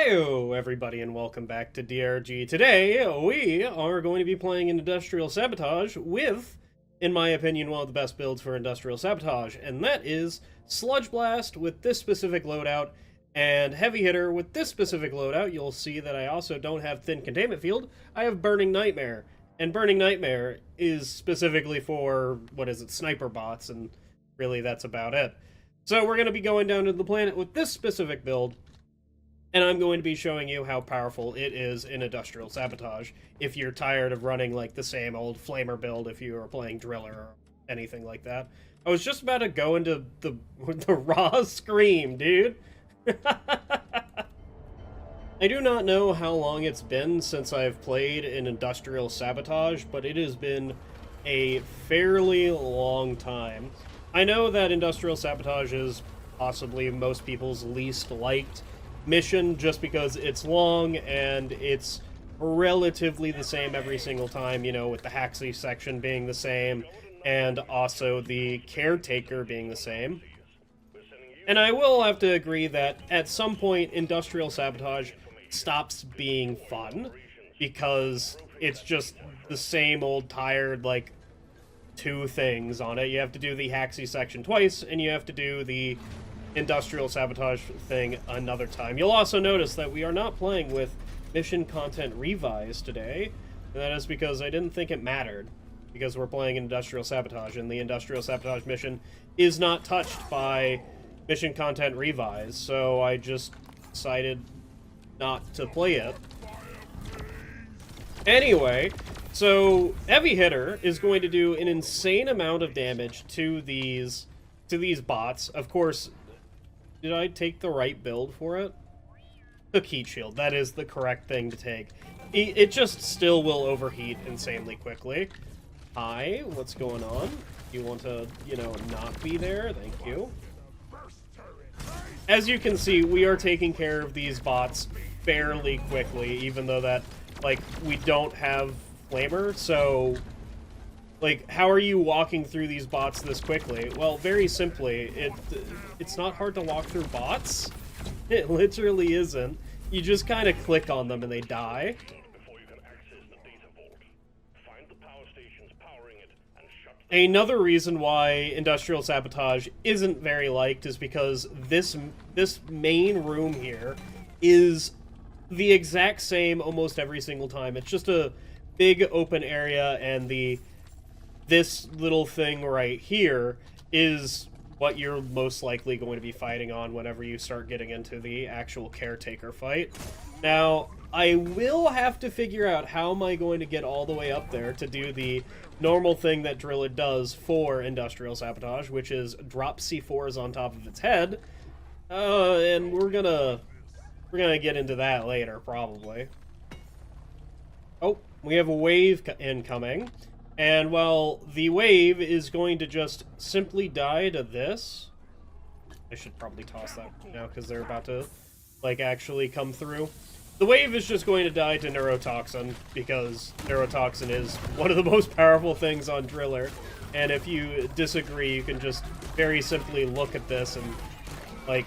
Heyo, everybody, and welcome back to DRG. Today, we are going to be playing Industrial Sabotage with, in my opinion, one of the best builds for Industrial Sabotage, and that is Sludge Blast with this specific loadout, and Heavy Hitter with this specific loadout. You'll see that I also don't have Thin Containment Field. I have Burning Nightmare, and Burning Nightmare is specifically for, sniper bots, and really that's about it. So we're going to be going down to the planet with this specific build, and I'm going to be showing you how powerful it is in Industrial Sabotage if you're tired of running like the same old Flamer build if you are playing Driller or anything like that. I was just about to go into the raw scream, dude. I do not know how long it's been since I've played in Industrial Sabotage, but it has been a fairly long time. I know that Industrial Sabotage is possibly most people's least liked mission just because it's long and it's relatively the same every single time, you know, with the Haxi section being the same and also the caretaker being the same. And I will have to agree that at some point Industrial Sabotage stops being fun because it's just the same old tired, like, two things on it. You have to do the Haxi section twice and you have to do the Industrial Sabotage thing another time. You'll also notice that we are not playing with mission content revise today, and that is because I didn't think it mattered, because we're playing Industrial Sabotage, and the Industrial Sabotage mission is not touched by mission content revise, so I just decided not to play it. Anyway, so Heavy Hitter is going to do an insane amount of damage to these bots. Of course, did I take the right build for it? Took Heat Shield. That is the correct thing to take. It just still will overheat insanely quickly. Hi, what's going on? You want to, you know, not be there? Thank you. As you can see, we are taking care of these bots fairly quickly, even though that, like, we don't have Flamer, so, like, how are you walking through these bots this quickly? Well, very simply, it's not hard to walk through bots. It literally isn't. You just kind of click on them and they die. Another reason why Industrial Sabotage isn't very liked is because this main room here is the exact same almost every single time. It's just a big open area, and this little thing right here is what you're most likely going to be fighting on whenever you start getting into the actual caretaker fight. Now, I will have to figure out how am I going to get all the way up there to do the normal thing that Driller does for Industrial Sabotage, which is drop C4s on top of its head. And we're gonna get into that later, probably. Oh, we have a wave incoming. And while the wave is going to just simply die to this, I should probably toss that now because they're about to, like, actually come through. The wave is just going to die to Neurotoxin because Neurotoxin is one of the most powerful things on Driller. And if you disagree, you can just very simply look at this and, like,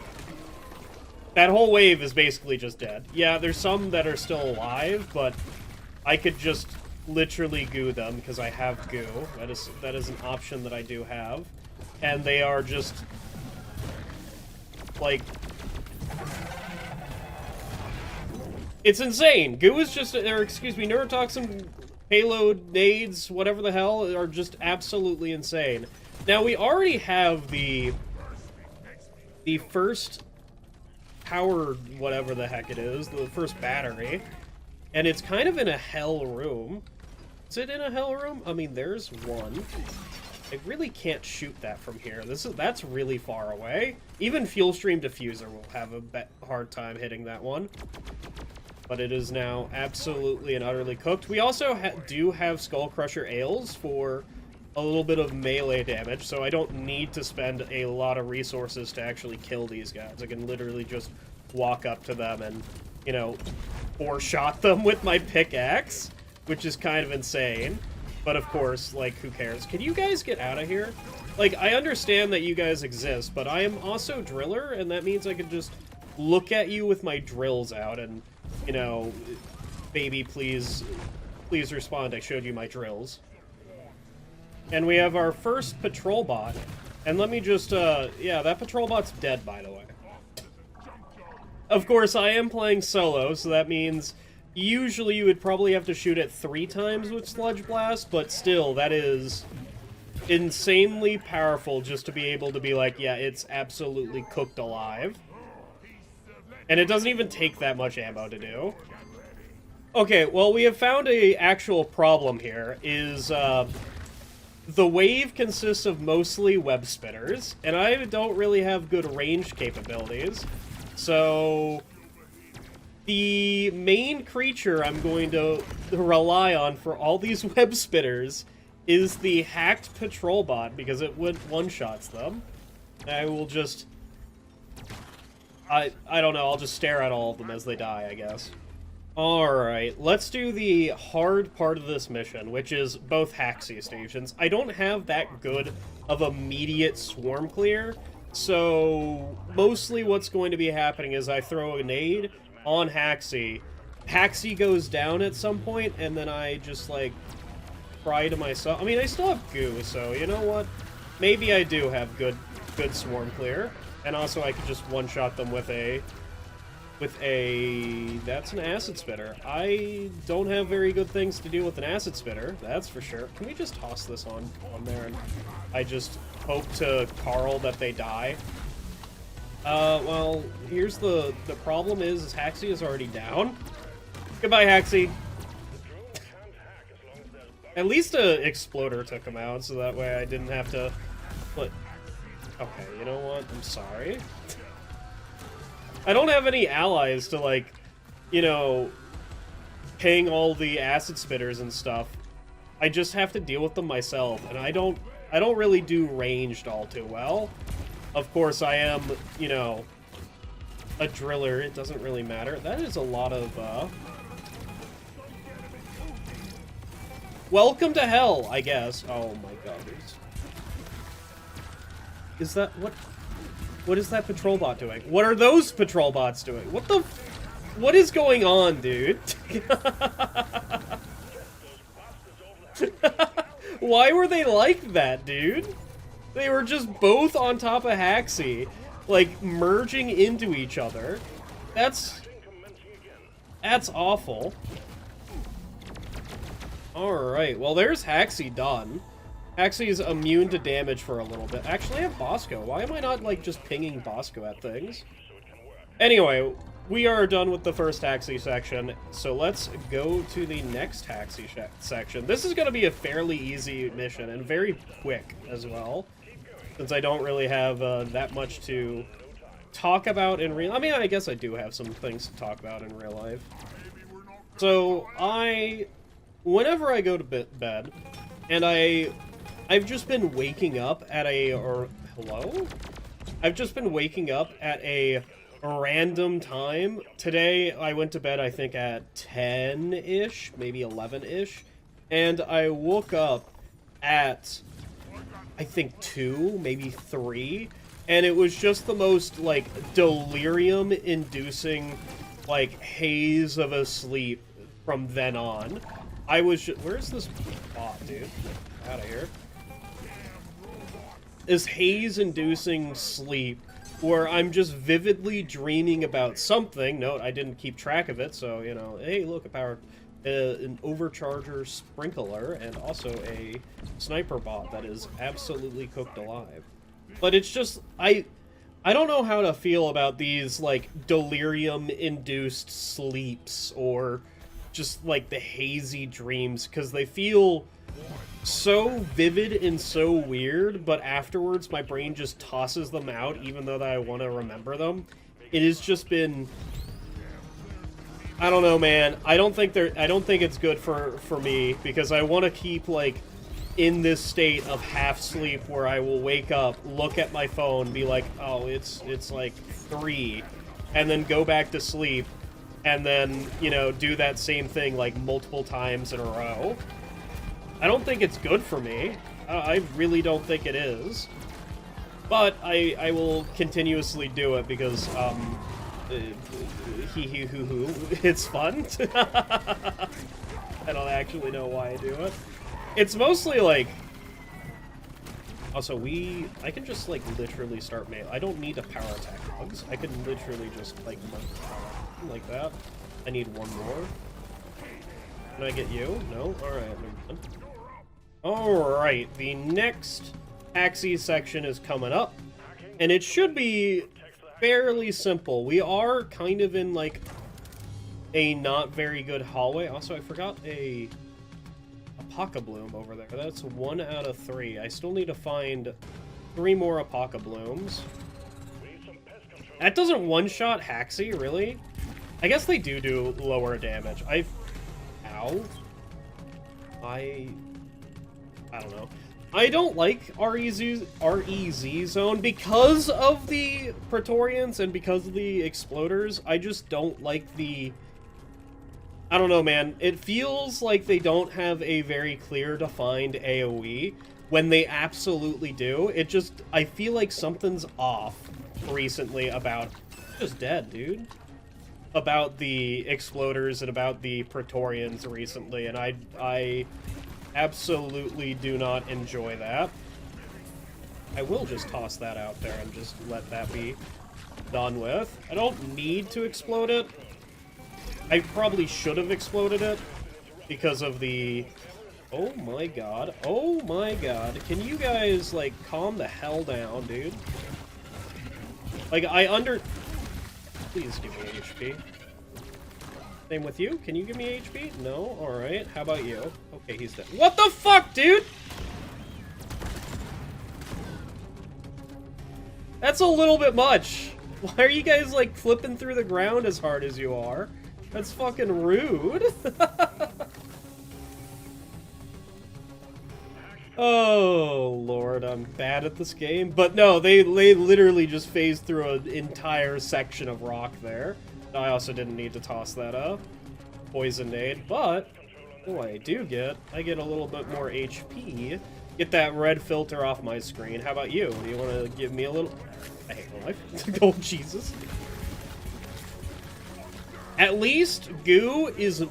that whole wave is basically just dead. Yeah, there's some that are still alive, but I could just literally goo them because I have goo. That is an option that I do have, and they are just like, it's insane. Goo is just, or excuse me, Neurotoxin, payload, nades, whatever the hell, are just absolutely insane. Now we already have the first power, whatever the heck it is, the first battery. And it's kind of in a hell room. Is it in a hell room? I mean, there's one. I really can't shoot that from here. That's really far away. Even Fuel Stream Diffuser will have a hard time hitting that one. But it is now absolutely and utterly cooked. We also do have Skull Crusher Ales for a little bit of melee damage, so I don't need to spend a lot of resources to actually kill these guys. I can literally just walk up to them and, you know, four-shot them with my pickaxe, which is kind of insane. But of course, like, who cares? Can you guys get out of here? Like, I understand that you guys exist, but I am also Driller, and that means I can just look at you with my drills out and, you know, baby, please respond, I showed you my drills. And we have our first patrol bot. And let me just, yeah, that patrol bot's dead, by the way. Of course, I am playing solo, so that means usually you would probably have to shoot it 3 times with Sludge Blast, but still, that is insanely powerful just to be able to be like, yeah, it's absolutely cooked alive. And it doesn't even take that much ammo to do. Okay, well, we have found a actual problem here, is, the wave consists of mostly web spinners, and I don't really have good range capabilities. So, the main creature I'm going to rely on for all these web spinners is the hacked patrol bot, because it one-shots them. I will just... I don't know, I'll just stare at all of them as they die, I guess. Alright, let's do the hard part of this mission, which is both Haxie stations. I don't have that good of immediate swarm clear, so mostly what's going to be happening is I throw a nade on Haxie. Haxie goes down at some point, and then I just, like, cry to myself. I mean, I still have goo, so you know what? Maybe I do have good swarm clear. And also I could just one-shot them with a... That's an acid spitter. I don't have very good things to do with an acid spitter, that's for sure. Can we just toss this on there and I just hope to Carl that they die? Well, here's the problem is Haxie is already down. Goodbye, Haxie. At least a exploder took him out, so that way I didn't have to put... Okay, you know what? I'm sorry. I don't have any allies to, like, you know, ping all the acid spitters and stuff. I just have to deal with them myself, and I don't really do ranged all too well. Of course, I am, you know, a driller. It doesn't really matter. That is a lot of, welcome to hell, I guess. Oh my god. Is that... What is that patrol bot doing? What are those patrol bots doing? What is going on, dude? Why were they like that, dude? They were just both on top of Haxie, like, merging into each other. That's awful. Alright, well, there's Haxie done. Haxie's immune to damage for a little bit. Actually, I have Bosco. Why am I not, like, just pinging Bosco at things? Anyway, we are done with the first Haxie section, so let's go to the next Haxie section. This is going to be a fairly easy mission, and very quick as well, since I don't really have that much to talk about in real... I mean, I guess I do have some things to talk about in real life. So, whenever I go to bed, and I've just been waking up at hello? I've just been waking up at a random time. Today, I went to bed, I think, at 10-ish, maybe 11-ish, and I woke up at, I think, 2, maybe 3, and it was just the most, like, delirium-inducing, like, haze of a sleep from then on. I was just... Where's this bot, dude? Out of here. This haze-inducing sleep where I'm just vividly dreaming about something. Note, I didn't keep track of it, so, you know, hey, look, an overcharger sprinkler and also a sniper bot that is absolutely cooked alive. But it's just, I don't know how to feel about these, like, delirium-induced sleeps or just, like, the hazy dreams, because they feel so vivid and so weird, but afterwards my brain just tosses them out even though that I want to remember them. It has just been... I don't know, man. I don't think it's good for me, because I want to keep, like, in this state of half sleep where I will wake up, look at my phone, be like, oh, it's like 3, and then go back to sleep, and then, you know, do that same thing, like, multiple times in a row. I don't think it's good for me. I really don't think it is. But I will continuously do it because, hee hee hoo hoo. It's fun. I don't actually know why I do it. It's mostly like... Also, I can just, like, literally start melee. I don't need to power attack bugs. I can literally just, like like that. I need one more. Can I get you? No? Alright, Alright, the next Axis section is coming up. And it should be fairly simple. We are kind of in, like, a not very good hallway. Also, I forgot a Apoca Bloom over there. That's 1 out of 3. I still need to find 3 more Apoca Blooms. That doesn't one-shot Haxie, really? I guess they do lower damage. Ow. I don't know. I don't like REZ zone because of the Praetorians and because of the Exploders. I just don't like the... I don't know, man. It feels like they don't have a very clear, defined AoE when they absolutely do. It just... I feel like something's off recently about... Just dead, dude. About the Exploders and about the Praetorians recently, and I absolutely do not enjoy that. I will just toss that out there and just let that be done with. I don't need to explode it. I probably should have exploded it because of the... Oh my god. Oh my god. Can you guys, like, calm the hell down, dude? Like, Please give me HP. Same with you. Can you give me HP? No? Alright. How about you? Okay, he's dead. What the fuck, dude? That's a little bit much. Why are you guys, like, flipping through the ground as hard as you are? That's fucking rude. Oh, Lord, I'm bad at this game. But no, they literally just phased through an entire section of rock there. I also didn't need to toss that up. Poison nade, but what I get a little bit more HP. Get that red filter off my screen. How about you? Do you want to give me a little... I hate my life. Oh, Jesus. At least Goo is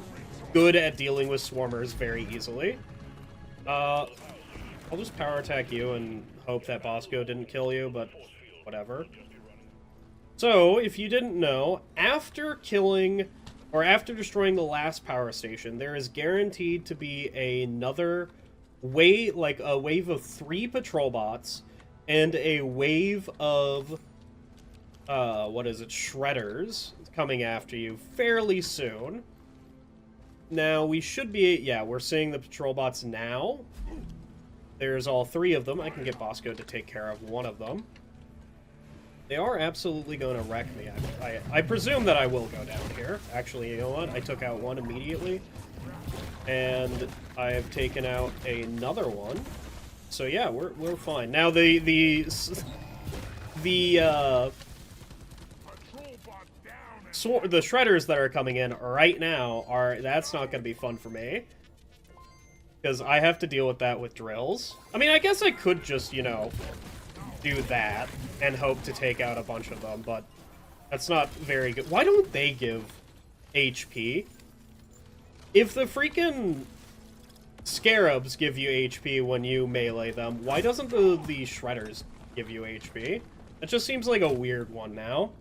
good at dealing with swarmers very easily. I'll just power attack you and hope that Bosco didn't kill you, but whatever. So, if you didn't know, after destroying the last power station, there is guaranteed to be another wave, like a wave of 3 patrol bots and a wave of, shredders coming after you fairly soon. Now, we should be, yeah, we're seeing the patrol bots now. There's all 3 of them. I can get Bosco to take care of one of them. They are absolutely going to wreck me. I presume that I will go down here. Actually, you know what? I took out one immediately. And I have taken out another one. So yeah, we're fine. Now the shredders that are coming in right now that's not going to be fun for me. Because I have to deal with that with drills. I mean, I guess I could just, you know, do that and hope to take out a bunch of them, but that's not very good. Why don't they give HP? If the freaking scarabs give you HP when you melee them, why doesn't the shredders give you HP? It just seems like a weird one now.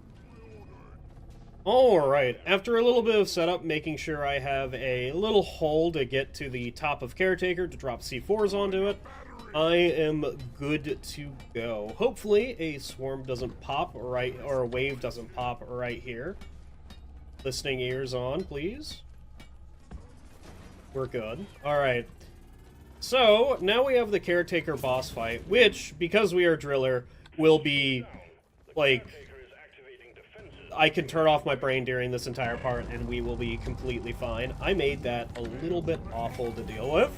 Alright, after a little bit of setup, making sure I have a little hole to get to the top of Caretaker to drop C4s onto it, I am good to go. Hopefully a swarm doesn't pop right, or a wave doesn't pop right here. Listening ears on, please. We're good. Alright. So, now we have the Caretaker boss fight, which, because we are Driller, will be, like... I can turn off my brain during this entire part, and we will be completely fine. I made that a little bit awful to deal with.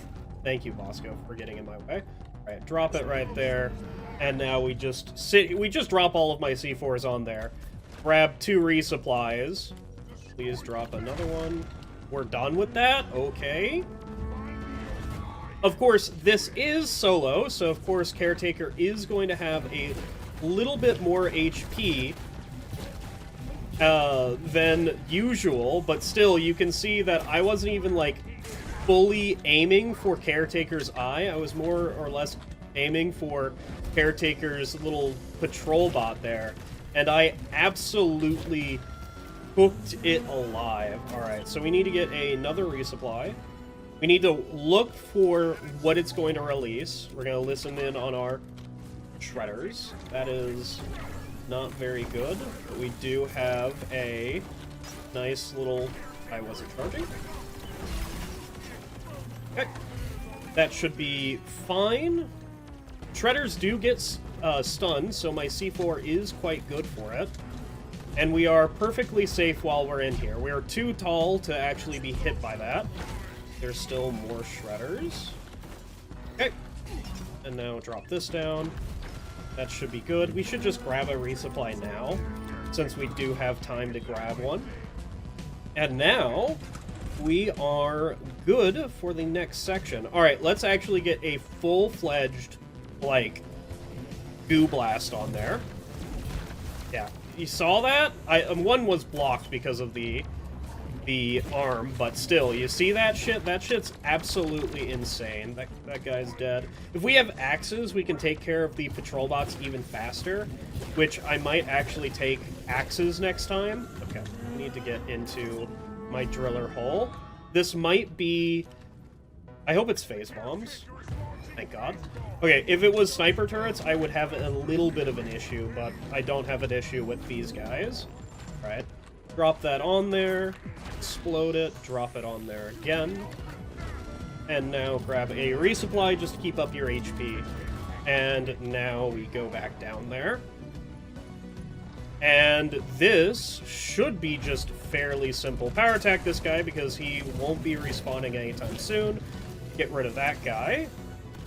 Thank you, Bosco, for getting in my way. Alright, drop it right there. And now we just drop all of my C4s on there. Grab 2 resupplies. Please drop another one. We're done with that? Okay. Of course, this is solo, so of course Caretaker is going to have a little bit more HP than usual, but still, you can see that I wasn't even, like, fully aiming for Caretaker's eye. I was more or less aiming for Caretaker's little patrol bot there, and I absolutely cooked it alive. Alright, so we need to get another resupply. We need to look for what it's going to release. We're going to listen in on our shredders. That is not very good, but we do have a nice little... I wasn't charging. Okay. That should be fine. Shredders do get stunned, so my C4 is quite good for it. And we are perfectly safe while we're in here. We are too tall to actually be hit by that. There's still more shredders. Okay. And now drop this down. That should be good. We should just grab a resupply now, since we do have time to grab one. And now, we are good for the next section. Alright, let's actually get a full-fledged, like, goo blast on there. Yeah. You saw that? One was blocked because of the arm, but still, you see that shit? That shit's absolutely insane. That guy's dead. If we have axes, we can take care of the patrol bots even faster, which I might actually take axes next time. Okay, I need to get into my driller hole. This might be... I hope it's phase bombs. Thank God. Okay, if it was sniper turrets, I would have a little bit of an issue, but I don't have an issue with these guys. Alright. Drop that on there, explode it, drop it on there again, and now grab a resupply just to keep up your HP. And now we go back down there. And this should be just fairly simple. Power attack this guy because he won't be respawning anytime soon. Get rid of that guy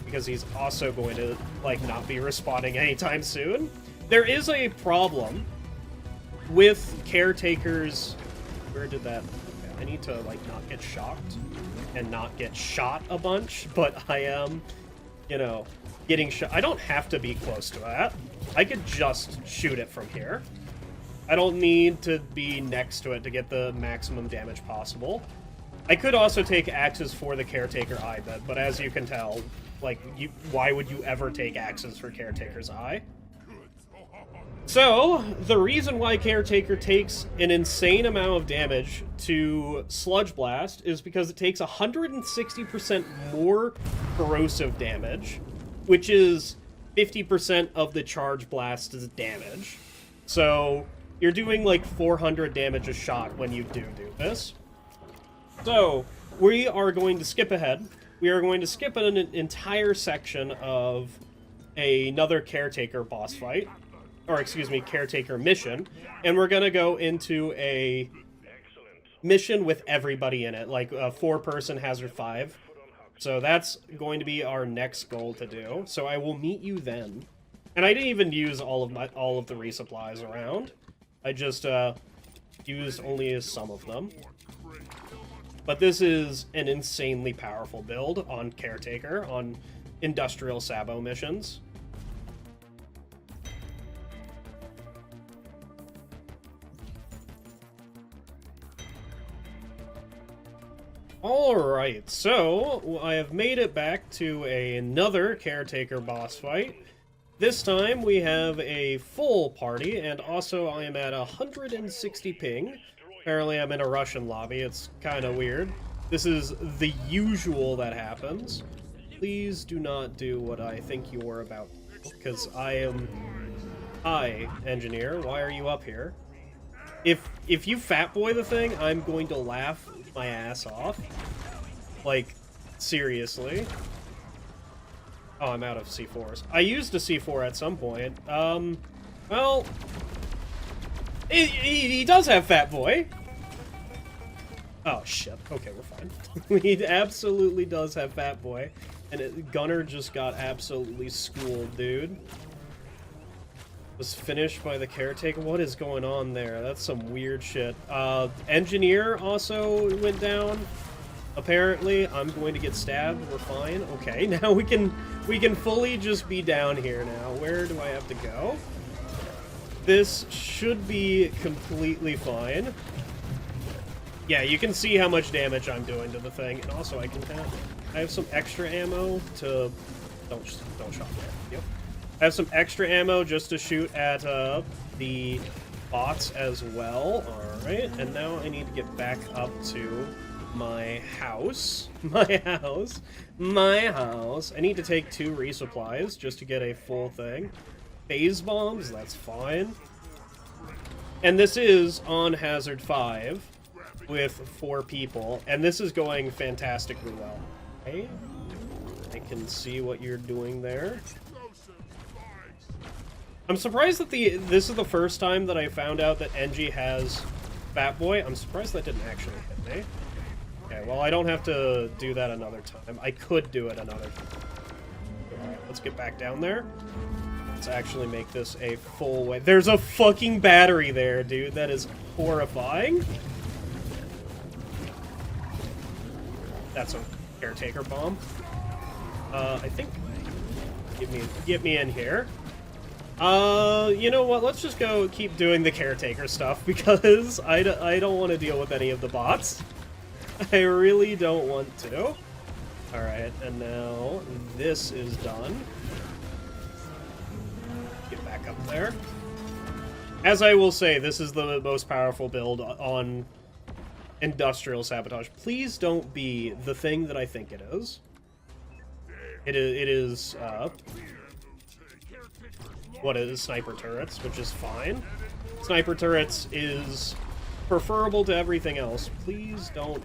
because he's also going to, like, not be respawning anytime soon. There is a problem with Caretakers... Where did that... Okay, I need to, like, not get shocked and not get shot a bunch, but I am, you know, getting shot. I don't have to be close to that. I could just shoot it from here. I don't need to be next to it to get the maximum damage possible. I could also take axes for the Caretaker eye, but as you can tell, like, why would you ever take axes for Caretaker's eye? So, the reason why Caretaker takes an insane amount of damage to Sludge Blast is because it takes 160% more corrosive damage, which is 50% of the Charge Blast's damage. So, you're doing like 400 damage a shot when you do this. So, we are going to skip ahead. We are going to skip an entire section of another Caretaker boss fight. Or, excuse me, Caretaker mission, and we're gonna go into a mission with everybody in it, like a 4-person Hazard 5. So that's going to be our next goal to do. So I will meet you then. And I didn't even use all of the resupplies around. I just used only some of them. But this is an insanely powerful build on Caretaker, on Industrial Sabo missions. Alright, so I have made it back to another Caretaker boss fight. This time we have a full party, and also I am at 160 ping. Apparently I'm in a Russian lobby, it's kind of weird. This is the usual that happens. Please do not do what I think you're about, because I am... Hi, engineer, why are you up here? If you fatboy the thing, I'm going to laugh my ass off. Like, seriously. Oh, I'm out of C4s. I used a C4 at some point. Well... He does have Fatboy! Oh, shit. Okay, we're fine. He absolutely does have Fatboy. And Gunner just got absolutely schooled, dude. Was finished by the Caretaker? What is going on there? That's some weird shit. Engineer also went down. Apparently, I'm going to get stabbed. We're fine. Okay, now we can fully just be down here now. Where do I have to go? This should be completely fine. Yeah, you can see how much damage I'm doing to the thing, and also I have some extra ammo to don't shot there. Yep. I have some extra ammo just to shoot at the bots as well. All right, and now I need to get back up to my house. My house. I need to take 2 resupplies just to get a full thing. Phase bombs, that's fine. And this is on Hazard 5 with 4 people, and this is going fantastically well. Okay? I can see what you're doing there. I'm surprised that this is the first time that I found out that NG has Fat Boy. I'm surprised that didn't actually hit me. Okay, well, I don't have to do that another time. I could do it another time. Alright, let's get back down there. Let's actually make this a full way. There's a fucking battery there, dude. That is horrifying. That's a caretaker bomb. I think... Get me in here. You know what? Let's just go keep doing the caretaker stuff, because I don't want to deal with any of the bots. I really don't want to. Alright, and now this is done. Get back up there. As I will say, this is the most powerful build on Industrial Sabotage. Please don't be the thing that I think it is. It is what is sniper turrets, which is fine. Sniper turrets is preferable to everything else. Please don't...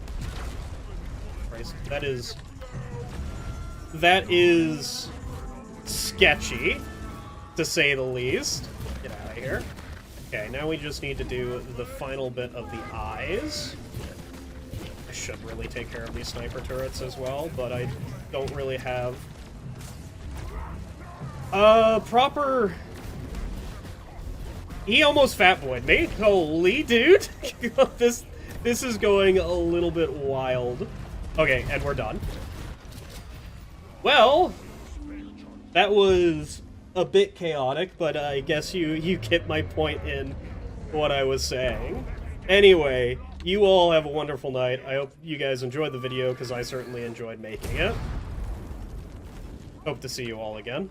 Christ, that is sketchy, to say the least. Get out of here. Okay, now we just need to do the final bit of the eyes. I should really take care of these sniper turrets as well, but I don't really have proper... He almost fat-boyed me. Holy dude. This is going a little bit wild. Okay, and we're done. Well, that was a bit chaotic, but I guess you get my point in what I was saying. Anyway, you all have a wonderful night. I hope you guys enjoyed the video, because I certainly enjoyed making it. Hope to see you all again.